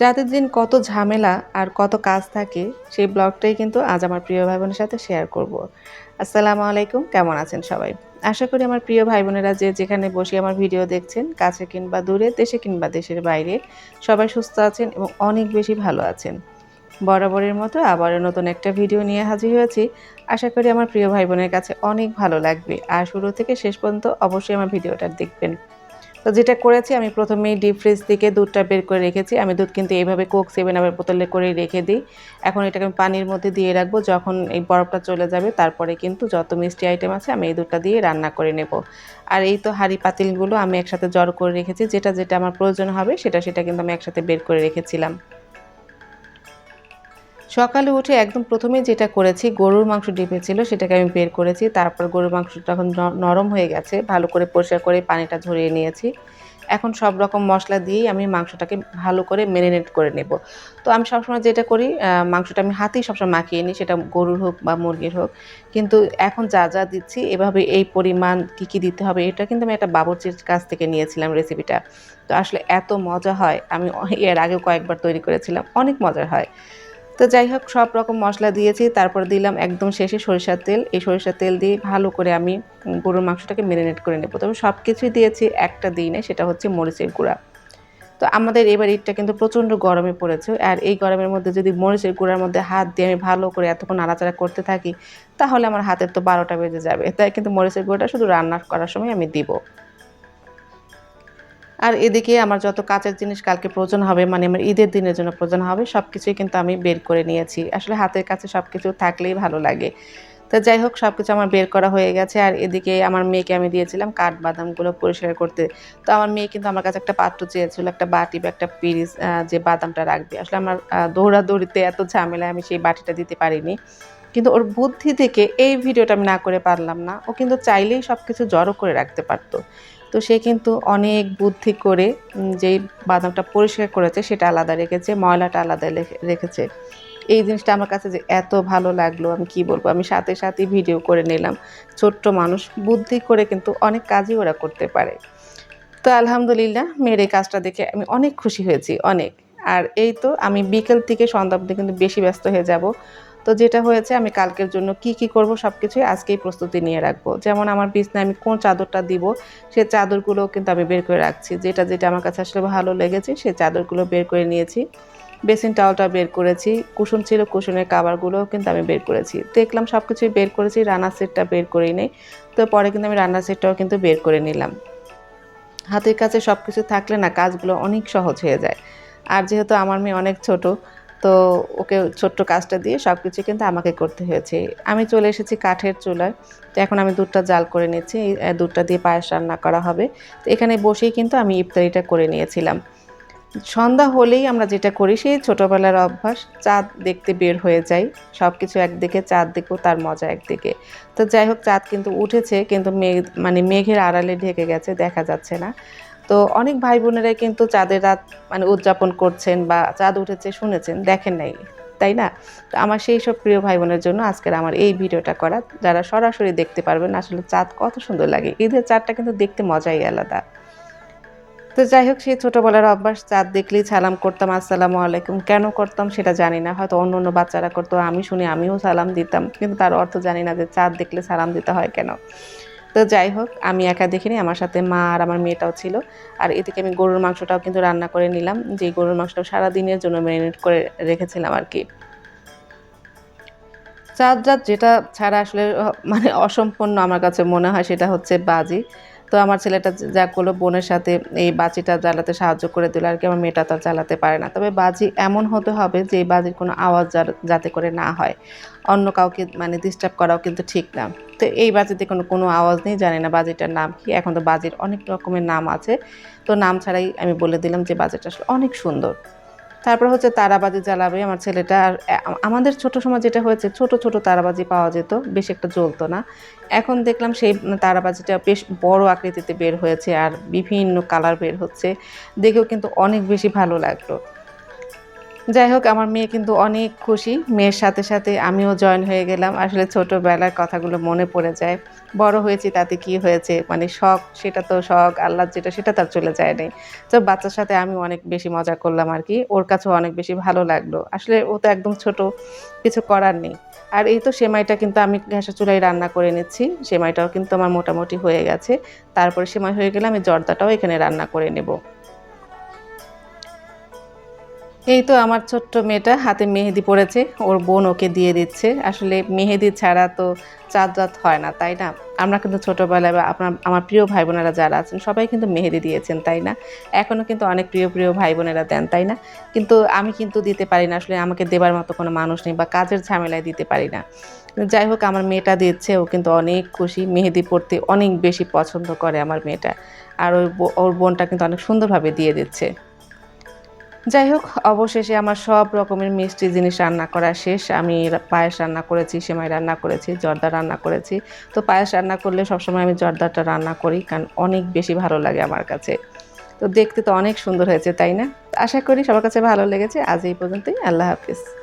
রাতের দিন কত ঝামেলা আর কত কাজ থাকে সেই ব্লগটাই কিন্তু আজ আমার প্রিয় ভাই বোনের সাথে শেয়ার করব। আসসালামু আলাইকুম, কেমন আছেন সবাই? আশা করি আমার প্রিয় ভাই বোনেরা যে যেখানে বসে আমার ভিডিও দেখছেন, কাছে কিংবা দূরে, দেশে কিংবা দেশের বাইরে, সবাই সুস্থ আছেন এবং অনেক বেশি ভালো আছেন। বরাবরের মতো আবারও নতুন একটা ভিডিও নিয়ে হাজির হয়েছি। আশা করি আমার প্রিয় ভাই বোনের কাছে অনেক ভালো লাগবে আর শুরু থেকে শেষ পর্যন্ত অবশ্যই আমার ভিডিওটা দেখবেন। তো যেটা করেছি আমি প্রথমেই ডিপ ফ্রিজ থেকে দুধটা বের করে রেখেছি। আমি দুধ কিন্তু এইভাবে কোক 7 আপের বোতলে করে রেখে দিই। এখন এটাকে আমি পানির মধ্যে দিয়ে রাখবো। যখন এই বরফটা চলে যাবে তারপরে কিন্তু যত মিষ্টি আইটেম আছে আমি এই দুধটা দিয়ে রান্না করে নেব। আর এই তো হাঁড়ি পাতিলগুলো আমি একসাথে জড়ো করে রেখেছি। যেটা আমার প্রয়োজন হবে সেটা কিন্তু আমি একসাথে বের করে রেখেছিলাম। সকালে উঠে একদম প্রথমেই যেটা করেছি, গরুর মাংস ডিপে ছিল সেটাকে আমি বের করেছি। তারপর গরুর মাংসটা যখন নরম হয়ে গেছে, ভালো করে পরিষ্কার করে পানিটা ঝরিয়ে নিয়েছি। এখন সব রকম মসলা দিয়েই আমি মাংসটাকে ভালো করে মেরিনেট করে নেব। তো আমি সবসময় যেটা করি, মাংসটা আমি হাতেই সবসময় মাখিয়ে নিই, সেটা গরুর হোক বা মুরগির হোক। কিন্তু এখন যা দিচ্ছি এভাবে এই পরিমাণ কী দিতে হবে এটা কিন্তু আমি একটা বাবুর্চির কাছ থেকে নিয়েছিলাম রেসিপিটা। তো আসলে এত মজা হয়, আমি এর আগেও কয়েকবার তৈরি করেছিলাম, অনেক মজার হয়। তো যাই হোক সব রকম মসলা দিয়েছি। তারপর দিলাম একদম শেষে সরিষার তেল। এই সরিষার তেল দিয়ে ভালো করে আমি গরুর মাংসটাকে মেরিনেট করে নেব। তবে সব কিছুই দিয়েছি, একটা দিই নাই, সেটা হচ্ছে মরিচের গুঁড়া। তো আমাদের এবার ঈদটা কিন্তু প্রচণ্ড গরমে পড়েছে। আর এই গরমের মধ্যে যদি মরিচের গুঁড়ার মধ্যে হাত দিয়ে আমি ভালো করে এতক্ষণ নাড়াচাড়া করতে থাকি, তাহলে আমার হাতের তো ১২টা বেজে যাবে। তাই কিন্তু মরিচের গুঁড়াটা শুধু রান্না করার সময় আমি দিব। আর এদিকে আমার যত কাঁচের জিনিস কালকে প্রয়োজন হবে, মানে আমার ঈদের দিনের জন্য প্রয়োজন হবে, সবকিছুই কিন্তু আমি বের করে নিয়েছি। আসলে হাতের কাছে সবকিছু থাকলেই ভালো লাগে। তো যাই হোক সবকিছু আমার বের করা হয়ে গেছে। আর এদিকে আমার মেয়েকে আমি দিয়েছিলাম কাঠবাদামগুলো পরিষ্কার করতে। তো আমার মেয়ে কিন্তু আমার কাছে একটা পাত্র চেয়েছিল, একটা বাটি বা একটা পিরিচ, যে বাদামটা রাখবে। আসলে আমার দৌড়াদৌড়িতে এত ঝামেলায় আমি সেই বাটিটা দিতে পারিনি। কিন্তু ওর বুদ্ধি থেকে এই ভিডিওটা আমি না করে পারলাম না। ও কিন্তু চাইলেই সবকিছু জড়ো করে রাখতে পারত। তো সে কিন্তু অনেক বুদ্ধি করে যেই বাদামটা পরিষ্কার করেছে সেটা আলাদা রেখেছে, ময়লাটা আলাদা রেখেছে। এই জিনিসটা আমার কাছে যে এত ভালো লাগলো আমি কি বলব। আমি সাথেই ভিডিও করে নিলাম। ছোট্ট মানুষ বুদ্ধি করে কিন্তু অনেক কাজই ওরা করতে পারে। তো আলহামদুলিল্লাহ মেয়ের এই কাজটা দেখে আমি অনেক খুশি হয়েছি, অনেক। আর এই তো আমি বিকেল থেকে সন্ধ্যা অবধি কিন্তু বেশি ব্যস্ত হয়ে যাব। তো যেটা হয়েছে আমি কালকের জন্য কি করব সবকিছুই আজকেই প্রস্তুতি নিয়ে রাখবো। যেমন আমার বিছনায় আমি কোন চাদরটা দিব, সে চাদরগুলোও কিন্তু আমি বের করে রাখছি। যেটা আমার কাছে আসলে ভালো লেগেছে সেই চাদরগুলো বের করে নিয়েছি। বেসিন টাওয়ালটা বের করেছি। কুশন ছিল, কুশনের কাভারগুলোও কিন্তু আমি বের করেছি। দেখলাম সবকিছুই বের করেছি, রান্নার সেটটা বের করিই নাই। তো পরে কিন্তু আমি রান্নার সেটটাও কিন্তু বের করে নিলাম। হাতের কাছে সবকিছু থাকলে না কাজগুলো অনেক সহজ হয়ে যায়। আর যেহেতু আমার মেয়ে অনেক ছোট, তো ওকে ছোট্ট কাজটা দিয়ে সবকিছু কিন্তু আমাকে করতে হয়েছে। আমি চলে এসেছি কাঠের চুলায়। তো এখন আমি দুধটা জাল করে নিচ্ছি। এই দুধটা দিয়ে পায়েস রান্না করা হবে। তো এখানে বসেই কিন্তু আমি ইফতারিটা করে নিয়েছিলাম। সন্ধ্যা হলেই আমরা যেটা করি সেই ছোটবেলার অভ্যাস, চাঁদ দেখতে বের হয়ে যাই। সবকিছু একদিকে, চাঁদ দেখব তার মজা একদিকে। তো যাই হোক চাঁদ কিন্তু উঠেছে, কিন্তু মানে মেঘের আড়ালে ঢেকে গেছে, দেখা যাচ্ছে না। তো অনেক ভাই বোনেরাই কিন্তু চাঁদের রাত মানে উদযাপন করছেন বা চাঁদ উঠেছে শুনেছেন, দেখেন নাই, তাই না? তো আমার সেই সব প্রিয় ভাই বোনের জন্য আজকের আমার এই ভিডিওটা করা, যারা সরাসরি দেখতে পারবেন আসলে চাঁদ কত সুন্দর লাগে। ঈদের চাঁদটা কিন্তু দেখতে মজাই আলাদা। তো যাই হোক সেই ছোটবেলার অভ্যাস, চাঁদ দেখলেই সালাম করতাম, আসসালামু আলাইকুম। কেন করতাম সেটা জানি না। হয়তো অন্য বাচ্চারা করতো, আমি শুনি আমিও সালাম দিতাম। কিন্তু তার অর্থ জানি না যে চাঁদ দেখলে সালাম দিতে হয় কেন? তো যাই হোক আমি একা দেখিনি, আমার সাথে মা আর আমার মেয়েটাও ছিল। আর এদিকে আমি গরুর মাংসটাও কিন্তু রান্না করে নিলাম। যে গরুর মাংসটাও সারাদিনের জন্য মেরিনেট করে রেখেছিলাম আরকি। চাঁদ-রাত যেটা ছাড়া আসলে মানে অসম্পূর্ণ আমার কাছে মনে হয় সেটা হচ্ছে বাজি। তো আমার ছেলেটা যা করলো বোনের সাথে এই বাজিটা জ্বালাতে সাহায্য করে দিল আরকি। আমার মেয়েটা তো আর জ্বালাতে পারে না। তবে বাজি এমন হতে হবে যে এই বাজির কোনো আওয়াজ যাতে করে না হয়। অন্য কাউকে মানে ডিস্টার্ব করাও কিন্তু ঠিক না। তো এই বাজিতে কোনো আওয়াজ নেই, জানি না বাজিটার নাম কি? এখন তো বাজির অনেক রকমের নাম আছে। তো নাম ছাড়াই আমি বলে দিলাম যে বাজিটা আসলে অনেক সুন্দর। তারপর হচ্ছে তারাবাজি জ্বালাবে আমার ছেলেটা। আর আমাদের ছোট সময় যেটা হয়েছে ছোট তারাবাজি পাওয়া যেত, বেশি একটা জ্বলতো না। এখন দেখলাম সেই তারাবাজিটা বেশ বড় আকৃতিতে বের হয়েছে আর বিভিন্ন কালার বের হচ্ছে। দেখেও কিন্তু অনেক বেশি ভালো লাগলো। যাই হোক আমার মেয়ে কিন্তু অনেক খুশি। মেয়ের সাথে, সাথে আমিও জয়েন হয়ে গেলাম। আসলে ছোটবেলার কথাগুলো মনে পড়ে যায়। বড় হয়েছি তাতে কি হয়েছে? মানে শখ সেটা তো শখ, আহ্লাদ যেটা সেটা তো আর চলে যায় নাই। তো বাচ্চার সাথে আমিও অনেক বেশি মজা করলাম আরকি। ওর কাছেও অনেক বেশি ভালো লাগলো। আসলে ও তো একদম ছোট, কিছু করার নেই। আর এই তো সেমাইটা কিন্তু আমি গ্যাসের চুলায় রান্না করে নিচ্ছি। সেমাইটাও কিন্তু আমার মোটামুটি হয়ে গেছে। তারপরে সেমাই হয়ে গেলে আমি জর্দাটাও এখানে রান্না করে নেব। এই তো আমার ছোট্ট মেয়েটা হাতে মেহেদি পড়েছে। ওর বোন ওকে দিয়ে দিচ্ছে। আসলে মেহেদি ছাড়া তো চাঁদ রাত হয় না, তাই না? আমরা কিন্তু ছোটবেলায় বা আমার প্রিয় ভাই-বোনেরা যারা আছেন সবাই কিন্তু মেহেদি দিয়েছেন, তাই না? এখনো কিন্তু অনেক প্রিয়, প্রিয় ভাই-বোনেরা দেন, তাই না? কিন্তু আমি কিন্তু দিতে পারি না। আসলে আমাকে দেবার মতো কোনো মানুষ নেই বা কাজের ঝামেলায় দিতে পারি না। যাই হোক আমার মেয়েটা দিচ্ছে, ও কিন্তু অনেক খুশি। মেহেদি পড়তে অনেক বেশি পছন্দ করে আমার মেয়েটা। আর ওর বোনটা কিন্তু অনেক সুন্দরভাবে দিয়ে দিচ্ছে। যাই হোক, অবশেষে আমার সব রকমের মিষ্টি জিনিস রান্না করা শেষ। আমি পায়েস রান্না করেছি, সেমাই রান্না করেছি, জর্দা রান্না করেছি। তো পায়েস রান্না করলে সবসময় আমি জর্দাটা রান্না করি, কারণ অনেক বেশি ভালো লাগে আমার কাছে। তো দেখতে তো অনেক সুন্দর হয়েছে, তাই না? আশা করি সবার কাছে ভালো লেগেছে। আজ এই পর্যন্তই। আল্লাহ হাফেজ।